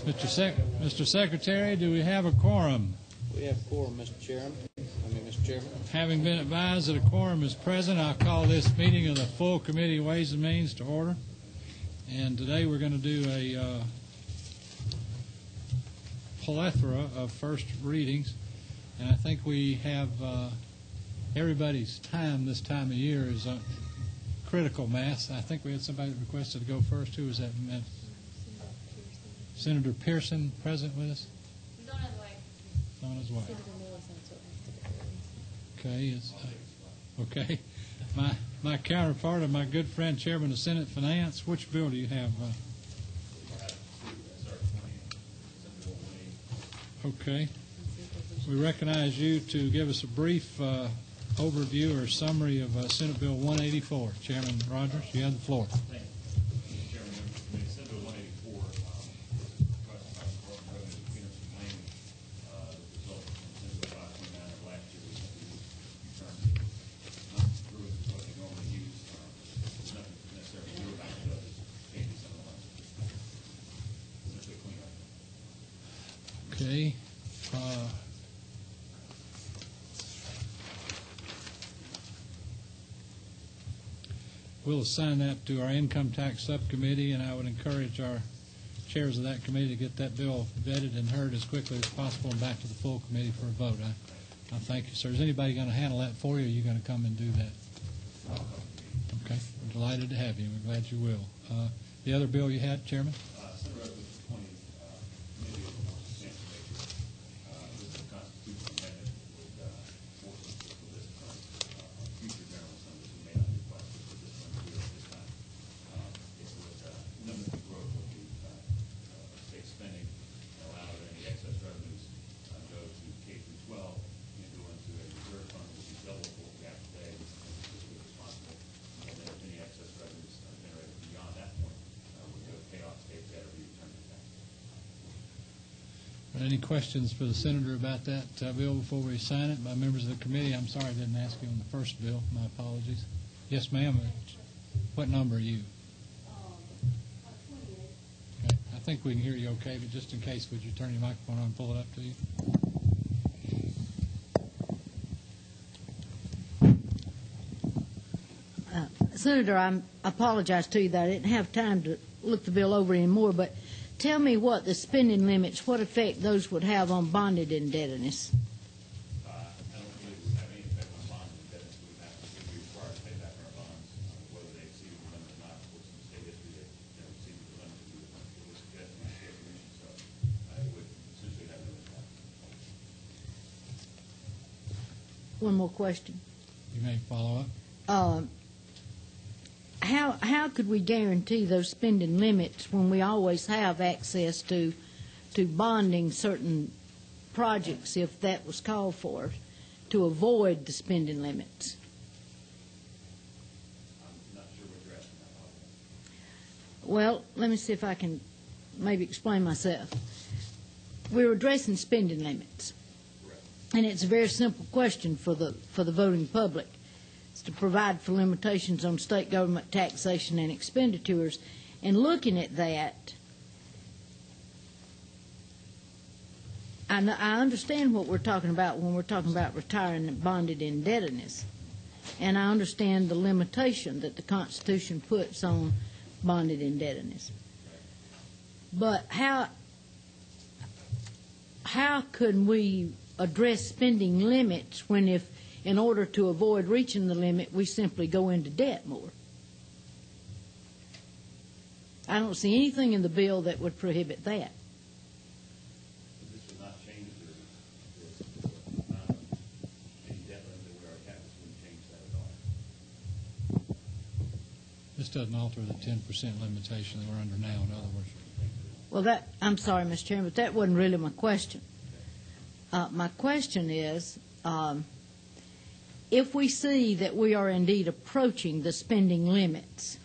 Mr. Secretary, do we have a quorum? We have quorum, Mr. Chairman. Having been advised that a quorum is present, I'll call this meeting of the full Committee of Ways and Means to order. And today we're going to do a plethora of first readings. And I think we have everybody's time this time of year is a critical mass. I think we had somebody that requested to go first. Who was that? Senator Pearson present with us? He's on his way. He's on his way. Okay. Okay. My counterpart of my good friend, Chairman of Senate Finance, which bill do you have? Okay. We recognize you to give us a brief overview or summary of Senate Bill 184. Chairman Rogers, you have the floor. Thank you. Mr. Chairman, members of the committee, Senate Bill 184 is a request by the Department of Revenue to clean up some language that resulted from Senate Bill 529 of last year. We returned not through it what they normally use. There's nothing necessarily new about it, but it's changing some of the language. It's a clean up. Okay. We'll assign that to our Income Tax Subcommittee, and I would encourage our chairs of that committee to get that bill vetted and heard as quickly as possible and back to the full committee for a vote. I thank you, sir. Is anybody going to handle that for you, or are you going to come and do that? Okay. We're delighted to have you. We're glad you will. The other bill you had, Chairman? Senate Resolution 20, maybe a little more substantial nature. This is a constitutional amendment with forces for this term. Future general assemblies who may not be required for this term to do it this time. It would limit the growth of the state spending and allow that any excess revenues go to K through 12 and go into a reserve fund which is double what we have today, which is fiscally responsible. And then if any excess revenues are generated beyond that point, would go to pay off state debt or be returned to tax. Any questions for the senator about that bill before we sign it by members of the committee? I'm sorry I didn't ask you on the first bill. My apologies. Yes, ma'am. What number are you? 28. Okay. I think we can hear you okay, but just in case, would you turn your microphone on and pull it up to you? Senator, I apologize to you that I didn't have time to look the bill over anymore, but tell me what the spending limits, what effect those would have on bonded indebtedness. I don't believe it would have any effect on bond indebtedness. We'd be required to pay back our bonds, whether they exceed the limit or not. Of course, in the state history, they exceeded the limit. It was suggested in the state commission, so it would essentially have no impact. One more question. You may follow up. How could we guarantee those spending limits when we always have access to bonding certain projects if that was called for to avoid the spending limits? I'm not sure what you're asking about. Well, let me see if I can maybe explain myself. We're addressing spending limits, and it's a very simple question for the voting public. To provide for limitations on state government taxation and expenditures. And looking at that, I understand what we're talking about when we're talking about retiring bonded indebtedness. And I understand the limitation that the Constitution puts on bonded indebtedness. But how can we address spending limits when if in order to avoid reaching the limit, we simply go into debt more? I don't see anything in the bill that would prohibit that. This would not change the amount of any debt limit that we already have. This wouldn't change that at all. This doesn't alter the 10% limitation that we're under now, in other words. Well, I'm sorry, Mr. Chairman, but that wasn't really my question. My question is, if we see that we are indeed approaching the spending limits,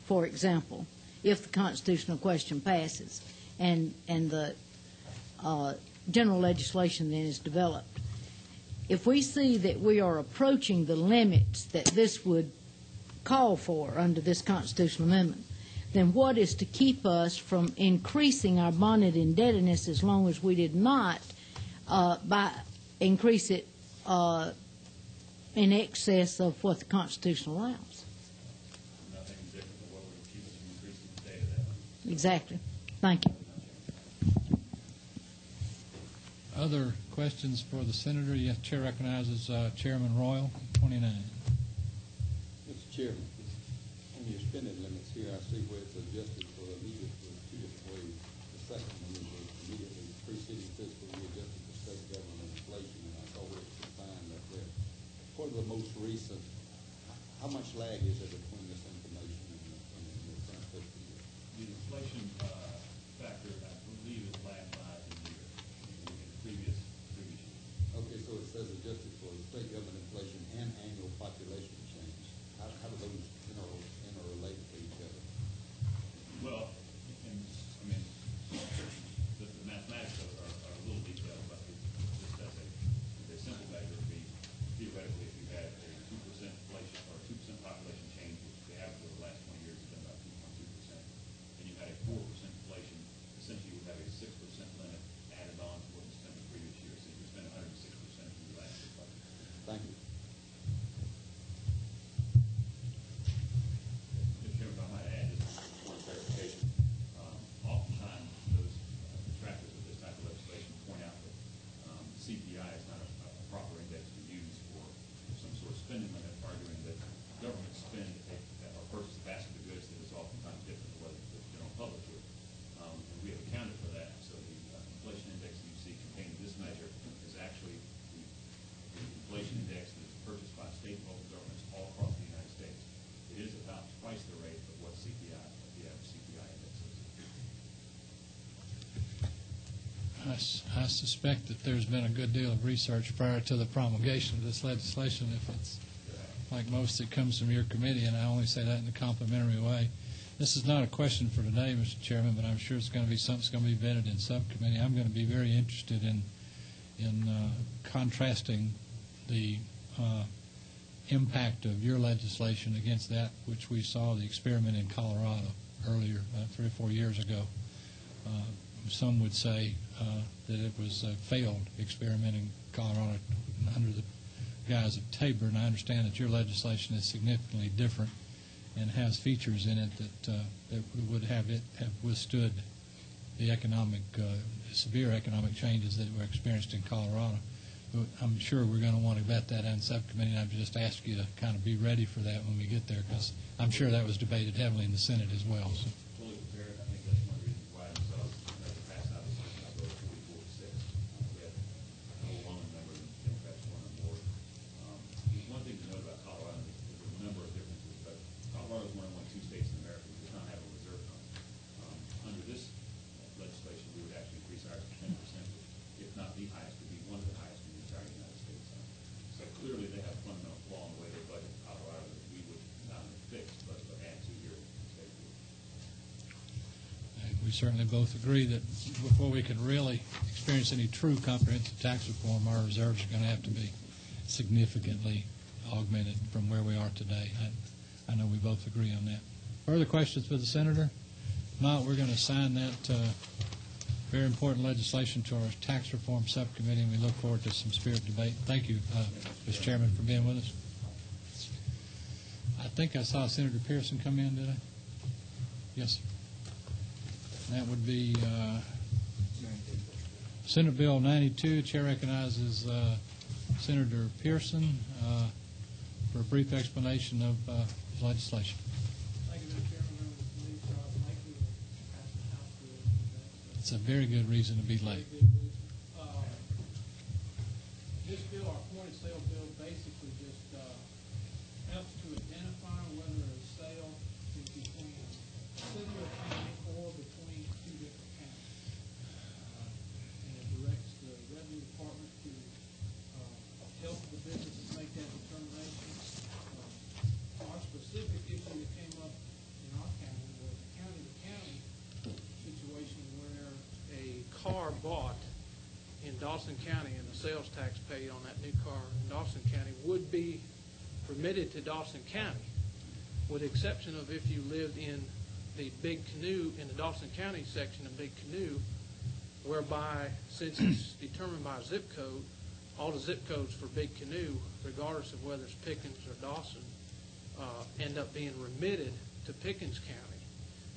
for example, if the constitutional question passes and the general legislation then is developed, if we see that we are approaching the limits that this would call for under this constitutional amendment, then what is to keep us from increasing our bonded indebtedness as long as we did not by increase it in excess of what the Constitution allows? Nothing different than what would keep us from increasing the data that way. Exactly. Thank you. Other questions for the senator? Yes, Chair recognizes Chairman Royal, 29. Mr. Chairman, on your spending limits here, I see where it's adjusted for immediately two different ways. The second one is immediately preceding fiscal year adjusted for state government inflation, and I saw where it's defined up there. What are the most recent, how much lag is there between this information and the current fiscal year? The inflation factor, I believe, is lagged by a year in the previous year. Okay, so it says adjusted for state government inflation and annual population change. How do those interrelate to each other? Well, I mean, the mathematics are a little detailed, but just as a simple measure would be, theoretically, if you had a 2% inflation or a 2% population change, which the average over the last 20 years has been about 2.2%, and you had a 4% inflation, essentially you would have a 6% limit added on to what you spent the previous year. So you spend 106% in the last year budget. Thank you. Mr. Chairman, if I might add, just one clarification. Oftentimes, those detractors of this type of legislation point out that CPI is not a proper index to use for some sort of spending limit, arguing that government spend or purchase a basket of goods that is oftentimes different than what the general public would. And we have accounted for that. So the inflation index that you see contained in this measure is actually the inflation index that is purchased by state and local governments all across the United States. It is about twice the rate of what CPI, the average CPI index is. I suspect that there's been a good deal of research prior to the promulgation of this legislation, if it's like most that comes from your committee, and I only say that in a complimentary way. This is not a question for today, Mr. Chairman, but I'm sure it's going to be something that's going to be vetted in subcommittee. I'm going to be very interested in contrasting the impact of your legislation against that which we saw the experiment in Colorado earlier, 3 or 4 years ago. Some would say that it was a failed experiment in Colorado under the guise of Tabor, and I understand that your legislation is significantly different and has features in it that would have withstood the severe economic changes that were experienced in Colorado. I'm sure we're going to want to vet that in subcommittee, and I've just asked you to kind of be ready for that when we get there, because I'm sure that was debated heavily in the Senate as well. So. Fully prepared. I think that's one reason why we saw the pass out of the vote 44-6. We had an overwhelming number of Democrats won on board. One thing to note about Colorado is there's a number of differences, but Colorado is one of only 2 states in America that does not have a reserve fund. Under this legislation, we would actually increase ours to 10%, which, if not the highest, would be one of the highest in the entire United States. So clearly they have a fundamental flaw in the way they budget Colorado that we would not only fix, but add to here in the state. We certainly both agree that before we can really experience any true comprehensive tax reform, our reserves are going to have to be significantly augmented from where we are today. I know we both agree on that. Further questions for the senator? If not, we're going to assign that very important legislation to our tax reform subcommittee, and we look forward to some spirited debate. Thank you, Mr. Chairman, for being with us. I think I saw Senator Pearson come in, did I? Yes, sir. That would be Senate Bill 92. Chair recognizes Senator Pearson for a brief explanation of his legislation. Thank you, Mr. Chairman, members of the committee. Charles Mackey will pass the House bill. It's a very good reason to be late. This bill, our point of sale bill, basically just helps to identify whether a sale is between a city or county or between 2 different counties. And it directs the Revenue Department to help the businesses make that determination. Our specific issue that came up in our county was a county-to-county situation where a car bought in Dawson County and the sales tax paid on that new car in Dawson County would be permitted to Dawson County, with the exception of if you lived in the Big Canoe in the Dawson County section of Big Canoe, whereby, since it's determined by zip code, all the zip codes for Big Canoe, regardless of whether it's Pickens or Dawson, end up being remitted to Pickens County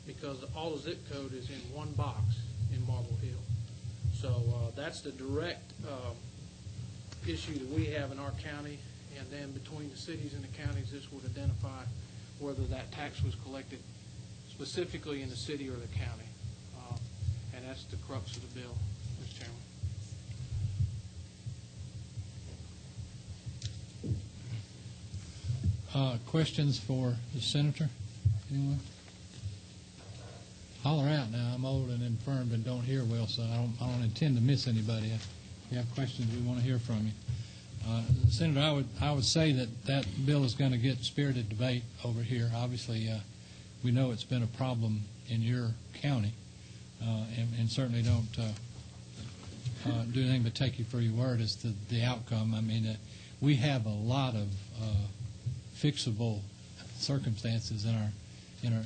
because all the zip code is in one box in Marble Hill. So that's the direct issue that we have in our county, and then between the cities and the counties, this would identify whether that tax was collected specifically in the city or the county. And that's the crux of the bill, Mr. Chairman. Questions for the senator? Anyone? Holler out now. I'm old and infirm and don't hear well, so I don't intend to miss anybody. If you have questions, we want to hear from you. Senator, I would say that bill is going to get spirited debate over here. Obviously, we know it's been a problem in your county, and certainly don't do anything but take you for your word as to the outcome. I mean, we have a lot of fixable circumstances in our,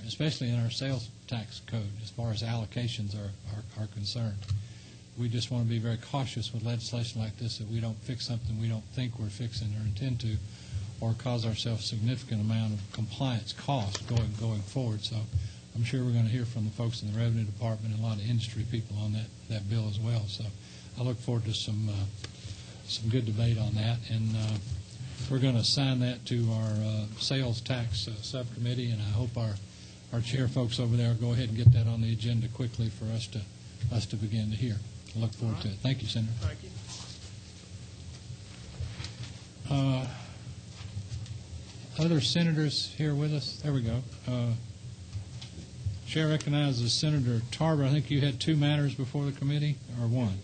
especially in our sales tax code, as far as allocations are concerned. We just want to be very cautious with legislation like this, that we don't fix something we don't think we're fixing or intend to, or cause ourselves a significant amount of compliance costs going forward. So I'm sure we're going to hear from the folks in the Revenue Department and a lot of industry people on that bill as well. So I look forward to some good debate on that, and we're going to assign that to our sales tax subcommittee, and I hope our chair folks over there will go ahead and get that on the agenda quickly for us to begin to hear. I look forward to it. Thank you, Senator. Thank you. Other senators here with us? There we go. Chair recognizes Senator Tarver. I think you had two matters before the committee, or one?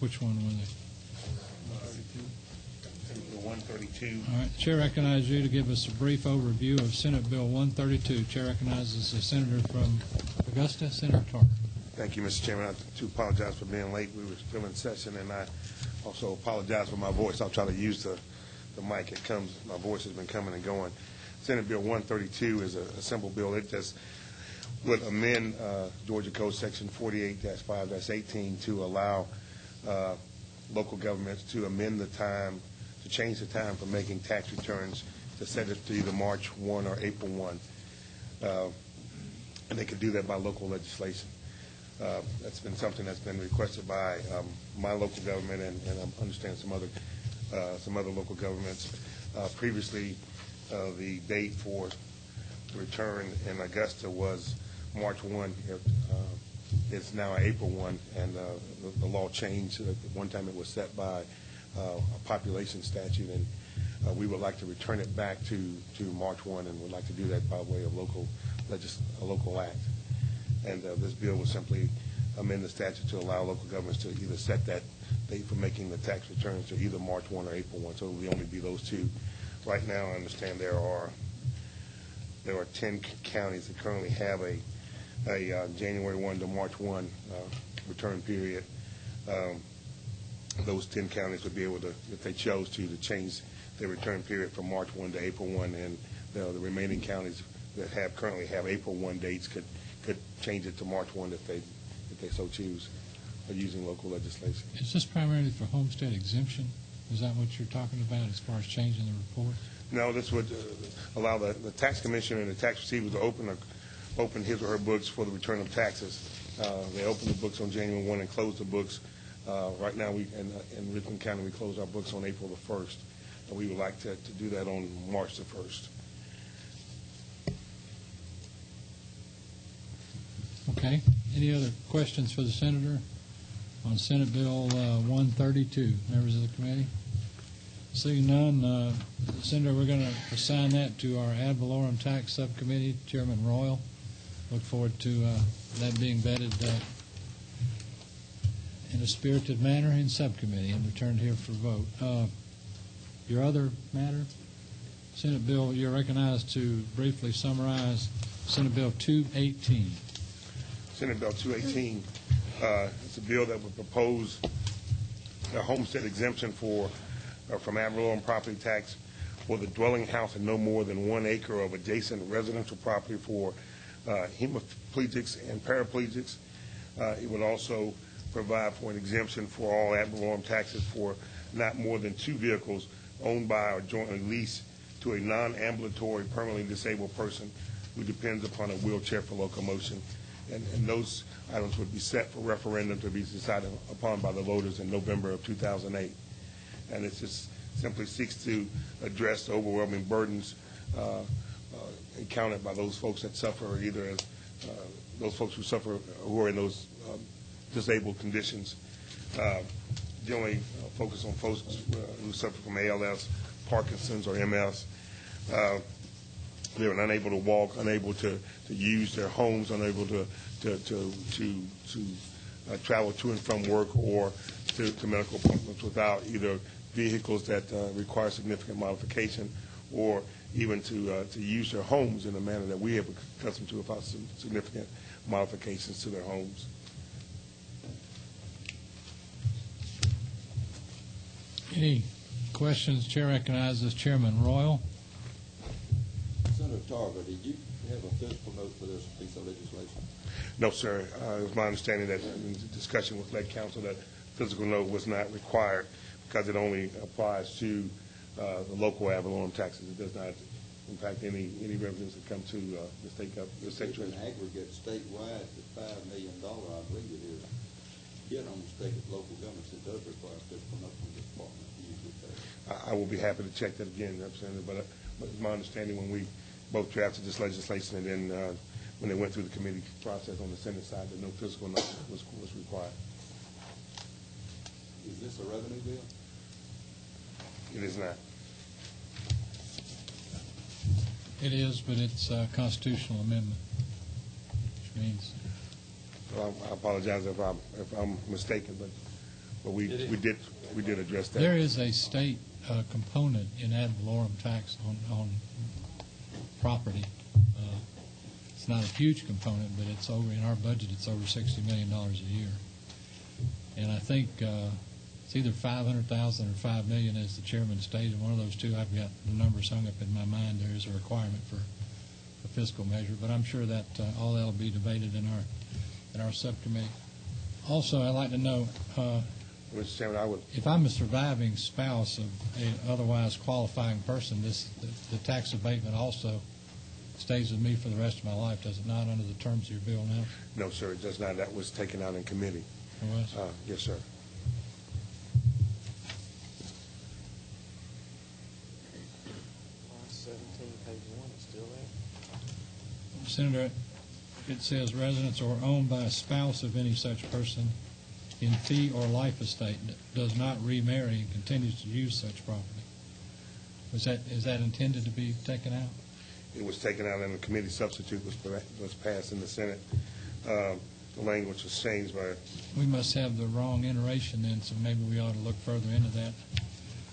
Which one were they? 132. All right. Chair recognizes you to give us a brief overview of Senate Bill 132. Chair recognizes the senator from Augusta, Senator Tarver. Thank you, Mr. Chairman. I have to apologize for being late. We were still in session, and I also apologize for my voice. I'll try to use the mic. My voice has been coming and going. Senate Bill 132 is a simple bill. It just would amend Georgia Code Section 48-5-18 to allow local governments to amend the time, to change the time for making tax returns, to set it to either March 1 or April 1. And they could do that by local legislation. That's been something that's been requested by my local government, and I understand some other local governments. Previously, the date for return in Augusta was March 1. It's now April 1, and the law changed. At one time it was set by a population statute, and we would like to return it back to March 1, and would like to do that by way of a local act. And this bill will simply amend the statute to allow local governments to either set that date for making the tax returns to either March 1 or April 1. So it will only be those two. Right now, I understand there are 10 counties that currently have a January 1 to March 1 return period. Those 10 counties would be able to, if they chose to change their return period from March 1 to April 1, and the remaining counties that currently have April 1 dates could change it to March 1 if they so choose, using local legislation. Is this primarily for homestead exemption? Is that what you're talking about as far as changing the report? No, this would allow the tax commissioner and the tax receiver to open his or her books for the return of taxes. They open the books on January 1 and close the books. Right now, in Richland County, we close our books on April the 1st, and we would like to do that on March the 1st. Okay. Any other questions for the senator on Senate Bill 132? Members of the committee? Seeing none, Senator, we're going to assign that to our ad valorem tax subcommittee, Chairman Royal. Look forward to that being vetted in a spirited manner in subcommittee and returned here for vote. Your other matter? Senate Bill, you're recognized to briefly summarize Senate Bill 218. Senate Bill 218, it's a bill that would propose a homestead exemption from ad valorem property tax for the dwelling house and no more than 1 acre of adjacent residential property for hemiplegics and paraplegics. It would also provide for an exemption for all ad valorem taxes for not more than 2 vehicles owned by or jointly leased to a non-ambulatory permanently disabled person who depends upon a wheelchair for locomotion. And those items would be set for referendum to be decided upon by the voters in November of 2008. And it just simply seeks to address the overwhelming burdens encountered by those folks that suffer, either as those folks who are in those disabled conditions. Generally focus on folks who suffer from ALS, Parkinson's, or MS. They're unable to walk, unable to use their homes, unable to travel to and from work or to medical appointments without either vehicles that require significant modification or even to use their homes in a manner that we have accustomed to without some significant modifications to their homes. Any questions? Chair recognizes Chairman Royal. Senator Tarver, did you have a physical note for this piece of legislation? No, sir. It was my understanding that in discussion with lead counsel that physical note was not required because it only applies to the local ad valorem taxes. It does not impact any residents that come to the state government. It's an aggregate statewide to $5 million, I believe it is. Yet on the state of local governments, it does require physical note from the department. I will be happy to check that again, Representative, but it's my understanding when we both drafted this legislation and then when they went through the committee process on the Senate side that no physical note was required. Is this a revenue bill? It is not. It is, but it's a constitutional amendment, which means. Well, I apologize if I'm mistaken, but we did address that. There is a state component in ad valorem tax on property. It's not a huge component, but it's over in our budget. It's over $60 million a year, and I think it's either 500,000 or 5 million, as the chairman stated. One of those two, I've got the numbers hung up in my mind. There is a requirement for a fiscal measure, but I'm sure that all that will be debated in our subcommittee. Also, I'd like to know. Mr. Chairman, if I'm a surviving spouse of an otherwise qualifying person, the tax abatement also stays with me for the rest of my life, does it not, under the terms of your bill now? No, sir, it does not. That was taken out in committee. It was? Yes, sir. Senator, it says residence or owned by a spouse of any such person in fee or life estate does not remarry and continues to use such property. Is that intended to be taken out? It was taken out, and the committee substitute was passed in the Senate. The language was changed by. We must have the wrong iteration then, so maybe we ought to look further into that.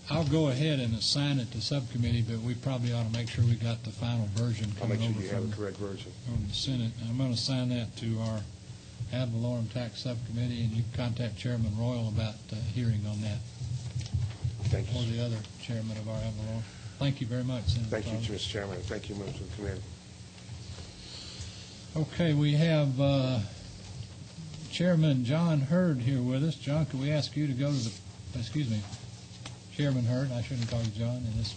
I'll go ahead and assign it to subcommittee, but we probably ought to make sure we got the final version coming over. I'll make sure you have the correct version from the Senate. I'm going to assign that to our ad valorem tax subcommittee, and you can contact Chairman Royal about hearing on that. Thank you. Or the other chairman of our ad valorem. Thank you very much, Senator. Thank you, Mr. Chairman. Thank you, members of the committee. Okay, we have Chairman John Hurd here with us. John, could we ask you to go to the, Chairman Hurd, I shouldn't call you John in this.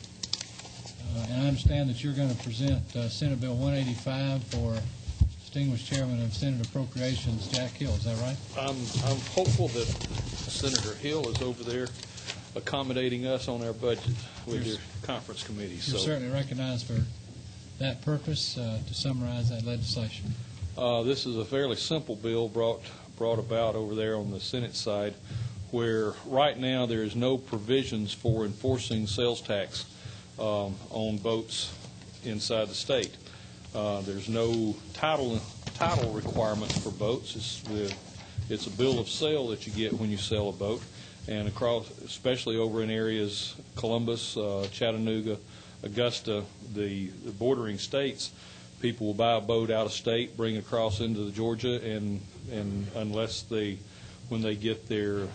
And I understand that you're going to present Senate Bill 185 for distinguished Chairman of Senate Appropriations, Jack Hill. Is that right? I'm hopeful that Senator Hill is over there accommodating us on our budget with your conference committee. You're certainly recognized for that purpose. To summarize that legislation. This is a fairly simple bill brought about over there on the Senate side, where right now there is no provisions for enforcing sales tax on boats inside the state. There's no title requirements for boats. It's a bill of sale that you get when you sell a boat, and across, especially over in areas Columbus, Chattanooga, Augusta, the bordering states, people will buy a boat out of state, bring it across into Georgia, and unless when they get their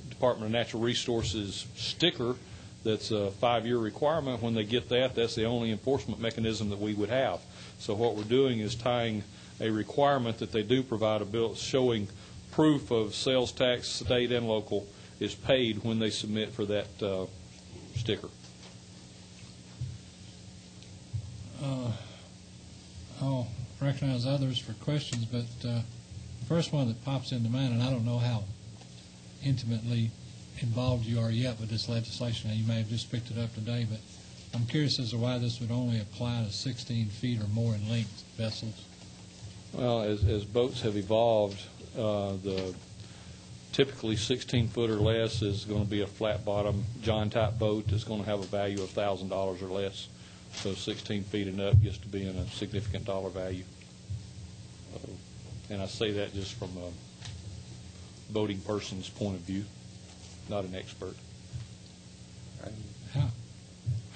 Department of Natural Resources sticker, that's a 5-year requirement. When they get that, that's the only enforcement mechanism that we would have. So what we're doing is tying a requirement that they do provide a bill showing proof of sales tax, state and local, is paid when they submit for that sticker. I'll recognize others for questions, but the first one that pops into mind, and I don't know how intimately involved you are yet with this legislation. You may have just picked it up today, but I'm curious as to why this would only apply to 16 feet or more in length vessels. Well, as boats have evolved, the typically 16-foot or less is going to be a flat-bottom John-type boat that's going to have a value of $1,000 or less. So 16 feet and up gets to be in a significant dollar value. And I say that just from a boating person's point of view, not an expert.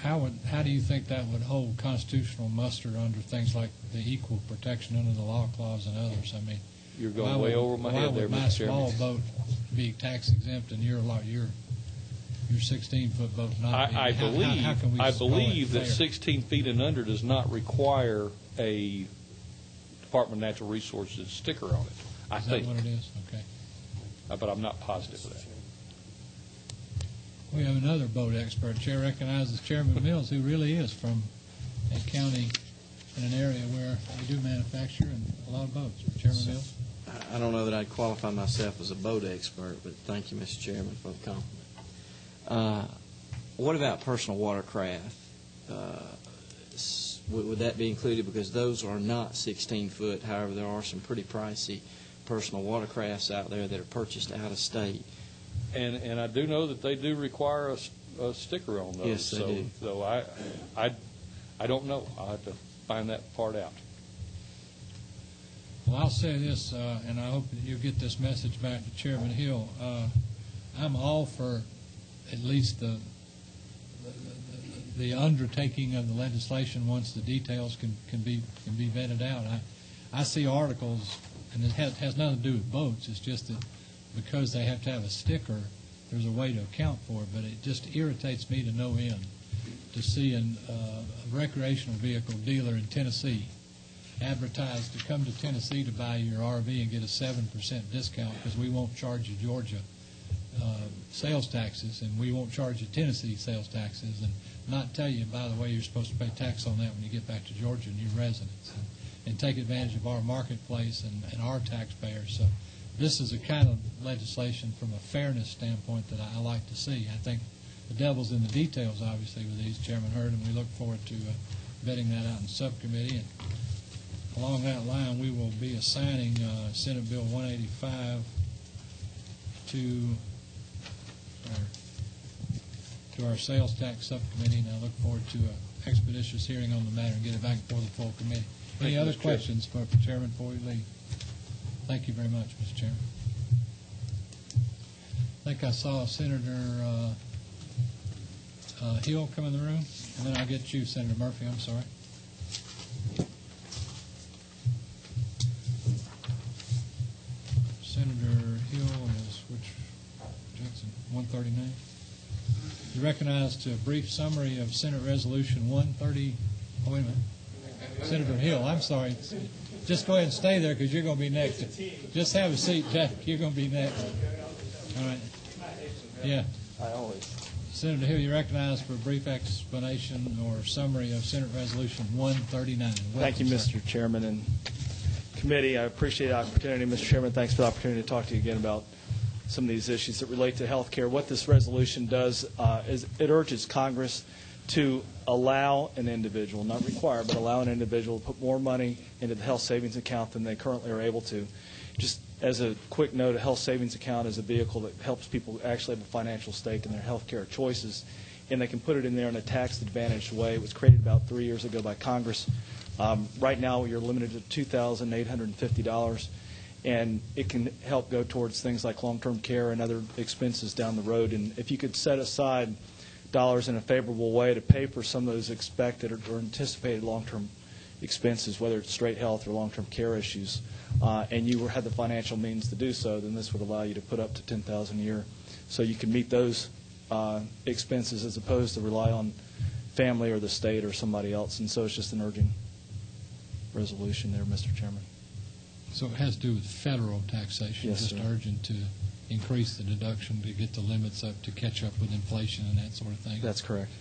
How do you think that would hold constitutional muster under things like the equal protection under the law clause and others? I mean, you're going way over my head there, Mr. Chairman. Why would my small boat be tax exempt and your 16-foot boat not be? I believe that fair? 16 feet and under does not require a Department of Natural Resources sticker on it. I think. Is that what it is? Okay. But I'm not positive of that. We have another boat expert. Chair recognizes Chairman Mills, who really is from a county in an area where we do manufacture and a lot of boats. Chairman Mills? I don't know that I'd qualify myself as a boat expert, but thank you, Mr. Chairman, for the compliment. What about personal watercraft? Would that be included? Because those are not 16-foot. However, there are some pretty pricey personal watercrafts out there that are purchased out of state. And I do know that they do require a sticker on those. Yes, they do. So I don't know. I'll have to find that part out. Well, I'll say this, and I hope that you'll get this message back to Chairman Hill. I'm all for at least the undertaking of the legislation once the details can be vetted out. I see articles, and it has nothing to do with boats. It's just that because they have to have a sticker, there's a way to account for it. But it just irritates me to no end to see a recreational vehicle dealer in Tennessee advertise to come to Tennessee to buy your RV and get a 7% discount because we won't charge you Georgia sales taxes and we won't charge you Tennessee sales taxes, and not tell you, by the way, you're supposed to pay tax on that when you get back to Georgia and your residence, and take advantage of our marketplace and our taxpayers. So this is a kind of legislation from a fairness standpoint that I like to see. I think the devil's in the details, obviously, with these, Chairman Hurd, and we look forward to vetting that out in subcommittee. And along that line, we will be assigning Senate Bill 185 to our sales tax subcommittee, and I look forward to an expeditious hearing on the matter and get it back before the full committee. Any other questions for Chairman before we leave? Thank you very much, Mr. Chairman. I think I saw Senator Hill come in the room, and then I'll get you, Senator Murphy. I'm sorry. Senator Hill is which? Jackson, 139. You recognized a brief summary of Senate Resolution 130. Oh, wait a minute. Senator Hill, I'm sorry. Just go ahead and stay there because you're going to be next. Just have a seat, Jack. You're going to be next. All right. Yeah. Senator Hill, you recognized for a brief explanation or summary of Senate Resolution 139. Welcome, Thank you, Mr. sir. Chairman and committee. I appreciate the opportunity. Mr. Chairman, thanks for the opportunity to talk to you again about some of these issues that relate to health care. What this resolution does is it urges Congress to allow an individual, not require, but allow an individual to put more money into the health savings account than they currently are able to. Just as a quick note, a health savings account is a vehicle that helps people actually have a financial stake in their health care choices, and they can put it in there in a tax-advantaged way. It was created about 3 years ago by Congress. Right now, you're limited to $2,850, and it can help go towards things like long-term care and other expenses down the road. And if you could set aside dollars in a favorable way to pay for some of those expected or anticipated long-term expenses, whether it's straight health or long-term care issues, and you had the financial means to do so, then this would allow you to put up to $10,000 a year, so you can meet those expenses as opposed to rely on family or the state or somebody else. And so it's just an urgent resolution there, Mr. Chairman. So it has to do with federal taxation, Yes, just sir. urgent to increase the deduction to get the limits up to catch up with inflation and that sort of thing. That's correct.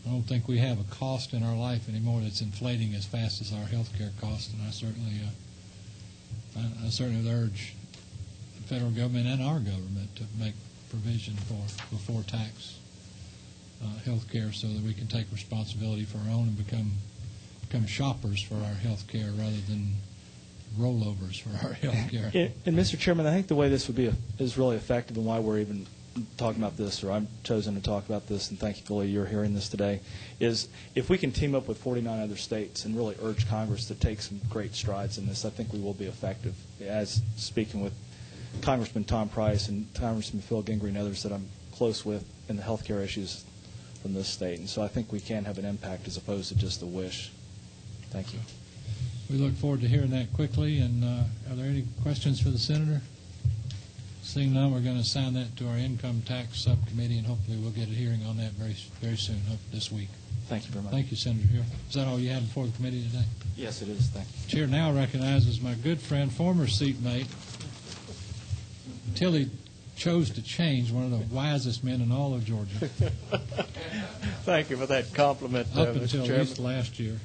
I don't think we have a cost in our life anymore that's inflating as fast as our health care costs, and I certainly would urge the federal government and our government to make provision for before tax health care so that we can take responsibility for our own and become shoppers for our health care rather than rollovers for our health care. And Mr. Chairman, I think the way this would be is really effective and why we're even talking about this, or I'm chosen to talk about this, and thankfully you're hearing this today, is if we can team up with 49 other states and really urge Congress to take some great strides in this, I think we will be effective. As speaking with Congressman Tom Price and Congressman Phil Gingrey and others that I'm close with in the health care issues from this state. And so I think we can have an impact as opposed to just a wish. Thank you. We look forward to hearing that quickly. And are there any questions for the Senator? Seeing none, we're going to assign that to our Income Tax Subcommittee, and hopefully we'll get a hearing on that very, very soon, this week. Thank you very much. Thank you, Senator Hill. Is that all you had before the committee today? Yes, it is. Thank you. Chair now recognizes my good friend, former seatmate, until he chose to change, one of the wisest men in all of Georgia, Thank you for that compliment, up Mr. until at Chairman. least last year.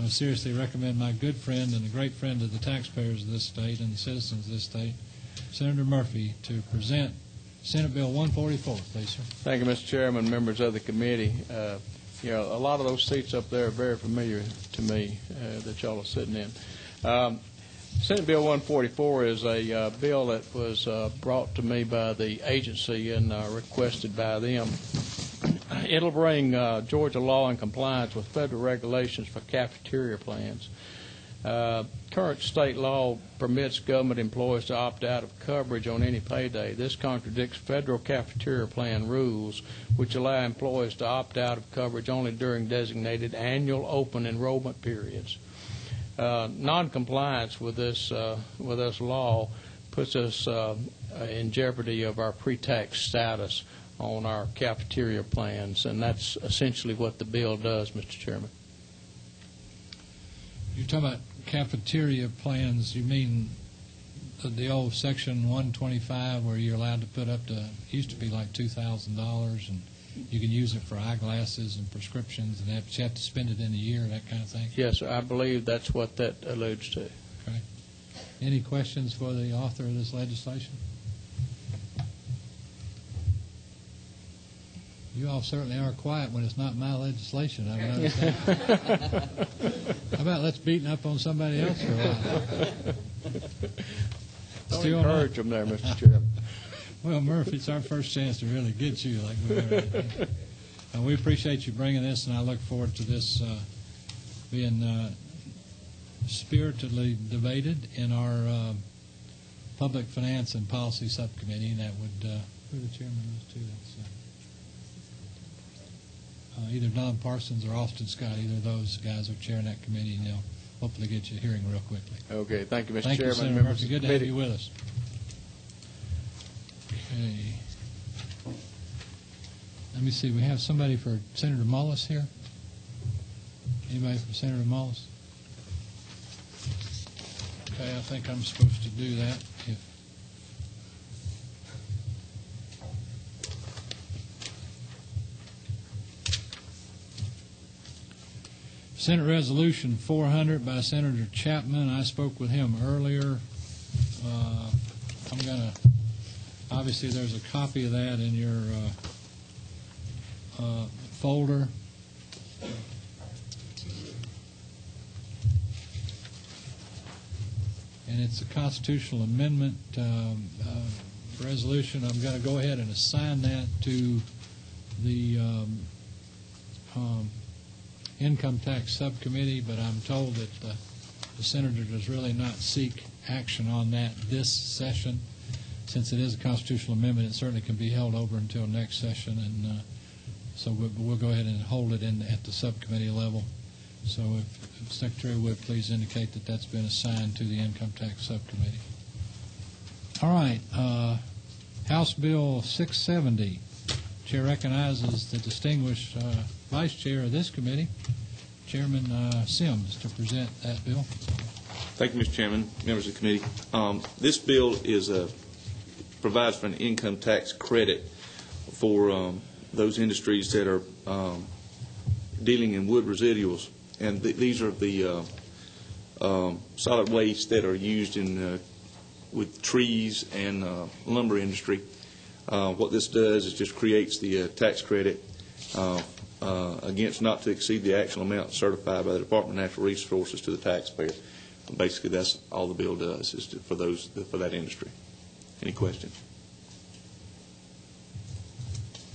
I seriously recommend my good friend and a great friend of the taxpayers of this state and the citizens of this state, Senator Murphy, to present Senate Bill 144, please, sir. Thank you, Mr. Chairman, members of the committee. A lot of those seats up there are very familiar to me that y'all are sitting in. Senate Bill 144 is a bill that was brought to me by the agency and requested by them. It'll bring Georgia law in compliance with federal regulations for cafeteria plans. Current state law permits government employees to opt out of coverage on any payday. This contradicts federal cafeteria plan rules, which allow employees to opt out of coverage only during designated annual open enrollment periods. Non-compliance with this law puts us in jeopardy of our pre-tax status on our cafeteria plans, and that's essentially what the bill does, Mr. Chairman. You're talking about cafeteria plans, you mean the old Section 125 where you're allowed to put up to, used to be like $2,000, and you can use it for eyeglasses and prescriptions, and you have to spend it in a year, that kind of thing? Yes, sir, I believe that's what that alludes to. Okay. Any questions for the author of this legislation? You all certainly are quiet when it's not my legislation, I've noticed that. How about let's beating up on somebody else for a while? Don't encourage them there, Mr. Chairman. Well, Murphy, it's our first chance to really get you like we were. We appreciate you bringing this, and I look forward to this being spiritedly debated in our Public Finance and Policy Subcommittee, and that would, who the chairman is too? That's either Don Parsons or Austin Scott. Either of those guys are chairing that committee, and they'll hopefully get you a hearing real quickly. Okay, thank you, Mr. Thank Chairman. you, Senator members Murphy. of Good the to have committee. you with us. Okay. Let me see. We have somebody for Senator Mullis here. Anybody for Senator Mullis? Okay, I think I'm supposed to do that. Senate Resolution 400 by Senator Chapman. I spoke with him earlier. I'm going to, obviously there's a copy of that in your folder. And it's a constitutional amendment resolution. I'm going to go ahead and assign that to the Income Tax Subcommittee, but I'm told that the Senator does really not seek action on that this session. Since it is a constitutional amendment, it certainly can be held over until next session, and so we'll go ahead and hold it at the subcommittee level. So if the Secretary would please indicate that that's been assigned to the Income Tax Subcommittee. All right. House Bill 670, Chair recognizes the distinguished Vice Chair of this committee, Chairman Sims, to present that bill. Thank you, Mr. Chairman, members of the committee. This bill provides for an income tax credit for those industries that are dealing in wood residuals, and these are the solid waste that are used in with trees and lumber industry. What this does is just creates the tax credit against not to exceed the actual amount certified by the Department of Natural Resources to the taxpayer. Basically, that's all the bill does is for that industry. Any questions?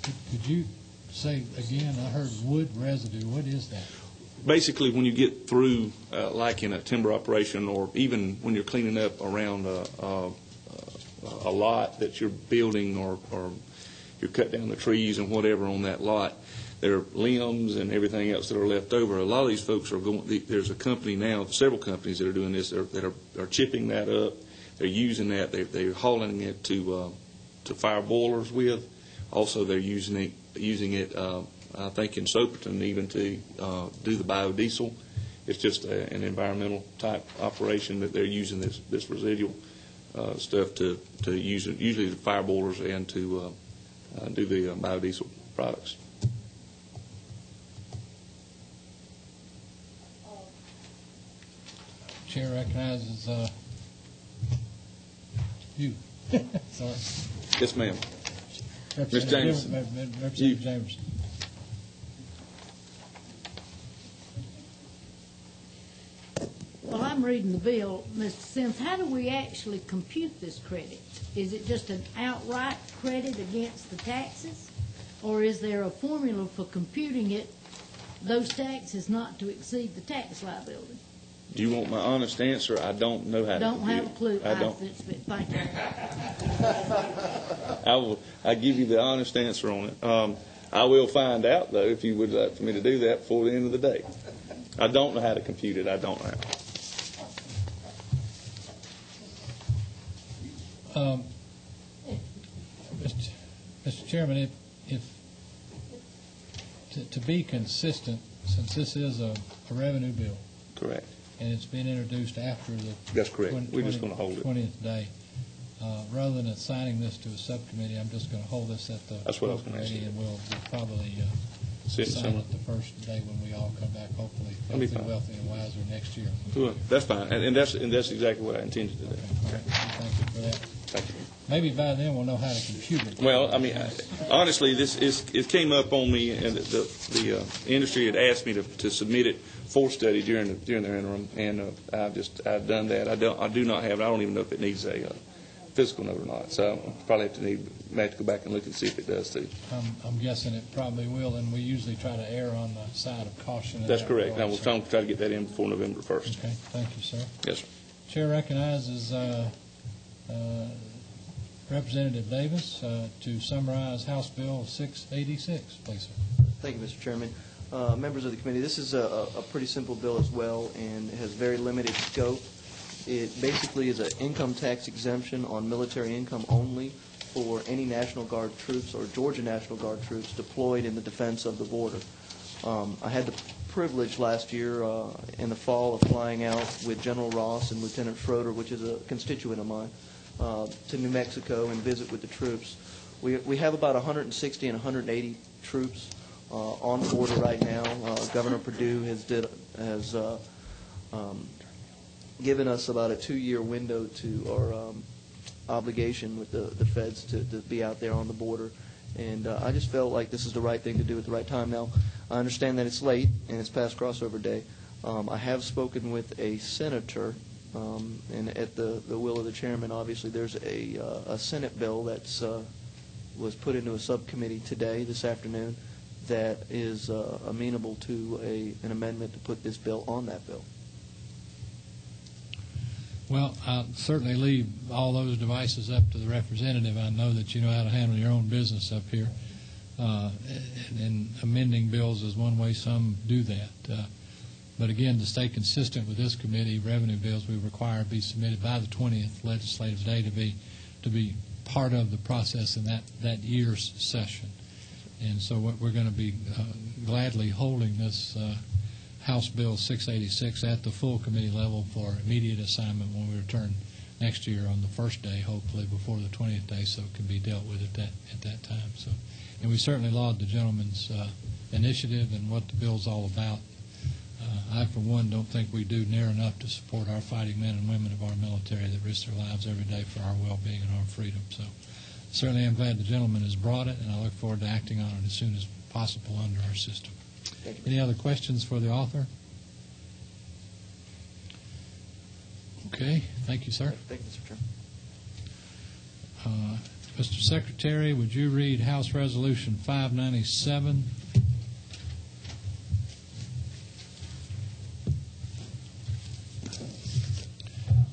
Could you say again? I heard wood residue. What is that? Basically, when you get through, like in a timber operation, or even when you're cleaning up around a lot that you're building, or you cut down the trees and whatever on that lot, there are limbs and everything else that are left over. A lot of these folks are going. There's a company now, several companies that are doing this. That are chipping that up. They're using that. They're hauling it to fire boilers with. Also, they're using it. I think in Soperton even to do the biodiesel. It's just an environmental type operation that they're using this residual stuff to use it, usually the fire boilers and to do the biodiesel products. Chair recognizes you. Sorry. Yes, ma'am. Ms. Jameson. Representative Jameson. Well, I'm reading the bill, Mr. Sims. How do we actually compute this credit? Is it just an outright credit against the taxes? Or is there a formula for computing it, those taxes not to exceed the tax liability? Do you want my honest answer? I don't know how to Don't compute have a clue. I don't. Thank you. I'll give you the honest answer on it. I will find out, though, if you would like for me to do that before the end of the day. I don't know how to compute it. I don't know how. Mr. Chairman, to be consistent, since this is a revenue bill. Correct. And it's been introduced after the That's correct. We're just going to hold it. 20th day. Rather than assigning this to a subcommittee, I'm just going to hold this at the That's what I was going to ask committee, you. and we'll probably Sit assign somewhere. it the first day when we all come back, hopefully That'll be fine. wealthy and wiser next year. Well, that's fine, and that's exactly what I intended to do. Okay. Thank you for that. Thank you. Maybe by then we'll know how to compute it. Well, I mean, honestly, it came up on me, and the industry had asked me to submit it for study during their interim, and I've done that. I do not have it. I don't even know if it needs a physical note or not. So I'll probably have to go back and look and see if it does too. I'm guessing it probably will, and we usually try to err on the side of caution. That's correct. I will try to get that in before November 1st. Okay, thank you, sir. Yes, sir. Chair recognizes Representative Davis to summarize House Bill 686, please, sir. Thank you, Mr. Chairman. Members of the committee, this is a pretty simple bill as well, and it has very limited scope. It basically is an income tax exemption on military income only for any National Guard troops or Georgia National Guard troops deployed in the defense of the border. I had the privilege last year in the fall of flying out with General Ross and Lieutenant Schroeder, which is a constituent of mine, to New Mexico and visit with the troops. We have about 160 and 180 troops on the border right now. Governor Perdue has given us about a 2-year window to our obligation with the feds to be out there on the border. And I just felt like this is the right thing to do at the right time. Now, I understand that it's late and it's past crossover day. I have spoken with a senator, and at the will of the chairman, obviously, there's a Senate bill that's was put into a subcommittee today, this afternoon, that is amenable to an amendment to put this bill on that bill. Well, I'll certainly leave all those devices up to the representative. I know that you know how to handle your own business up here. And amending bills is one way some do that. But again, to stay consistent with this committee, revenue bills we require be submitted by the 20th legislative day to be part of the process in that year's session. And so what we're going to be gladly holding this House Bill 686 at the full committee level for immediate assignment when we return next year on the first day, hopefully before the 20th day, so it can be dealt with at that time. So, and we certainly laud the gentleman's initiative and what the bill's all about. I, for one, don't think we do near enough to support our fighting men and women of our military that risk their lives every day for our well-being and our freedom. So certainly I'm glad the gentleman has brought it, and I look forward to acting on it as soon as possible under our system. Any other questions for the author? Okay. Thank you, sir. Thank you, Mr. Chairman. Mr. Secretary, would you read House Resolution 597?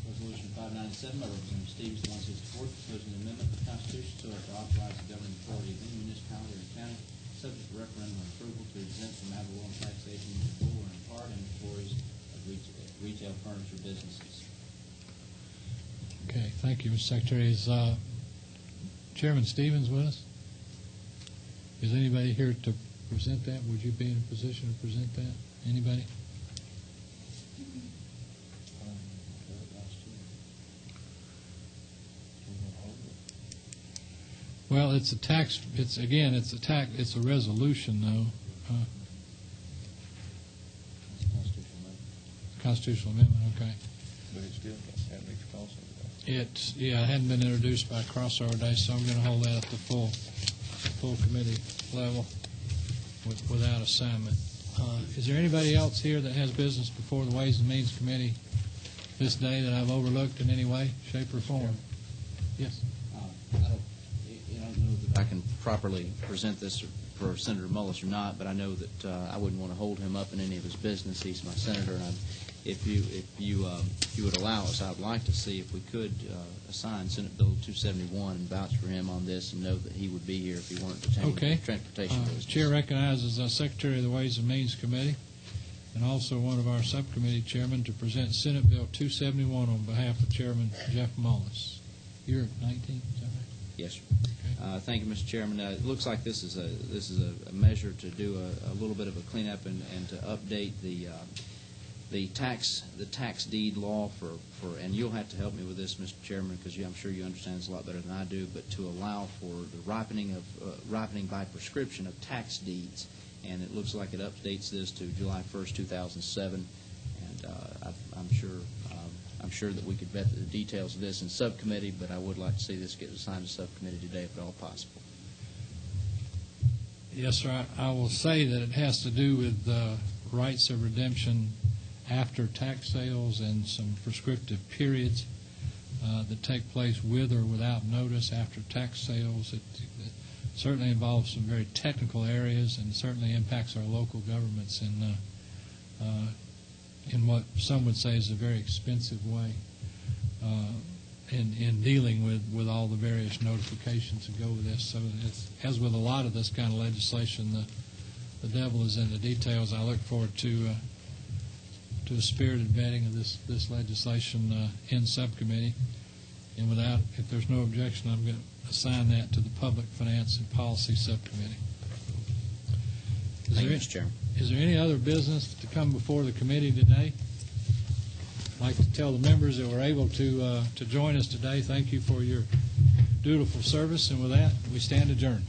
Resolution 597 by Representative Stevens, 164, proposing an amendment to the Constitution so as to authorize the governing authority of any municipality or county, subject to referendum and approval, to exempt from ad valorem taxation in full or in part inventories of retail furniture businesses. Okay, thank you, Mr. Secretary. Is Chairman Stevens with us? Is anybody here to present that? Would you be in a position to present that? Anybody? Well, it's a tax. It's again. It's a tax. It's a resolution, though. Constitutional amendment. Okay. But it's still that makes cost. It hadn't been introduced by crossover day, so I'm going to hold that at the full committee level without assignment. Is there anybody else here that has business before the Ways and Means Committee this day that I've overlooked in any way, shape, or form? Yes. I don't know that I can properly present this for Senator Mullis or not, but I know that I wouldn't want to hold him up in any of his business. He's my senator, and if you would allow us, I'd like to see if we could assign Senate Bill 271 and vouch for him on this, and know that he would be here if he weren't pertaining to transportation business. Chair recognizes Secretary of the Ways and Means Committee and also one of our subcommittee chairmen to present Senate Bill 271 on behalf of Chairman Jeff Mullis. You're at 19, is that right? Yes, sir. Okay. Thank you, Mr. Chairman. It looks like this is a measure to do a little bit of a cleanup and to update the tax deed law for and you'll have to help me with this, Mr. Chairman, because I'm sure you understand this a lot better than I do, but to allow for the ripening by prescription of tax deeds, and it looks like it updates this to July 1st, 2007, and I'm sure that we could vet the details of this in subcommittee, but I would like to see this get assigned to subcommittee today if at all possible. Yes, sir. I will say that it has to do with rights of redemption after tax sales and some prescriptive periods that take place with or without notice after tax sales. It certainly involves some very technical areas and certainly impacts our local governments in what some would say is a very expensive way in dealing with all the various notifications that go with this. So as with a lot of this kind of legislation, the devil is in the details. I look forward to a spirited vetting of this legislation in subcommittee. And if there's no objection, I'm going to assign that to the Public Finance and Policy Subcommittee. Thank you, Mr. Chairman. Is there any other business to come before the committee today? I'd like to tell the members that were able to join us today, thank you for your dutiful service. And with that, we stand adjourned.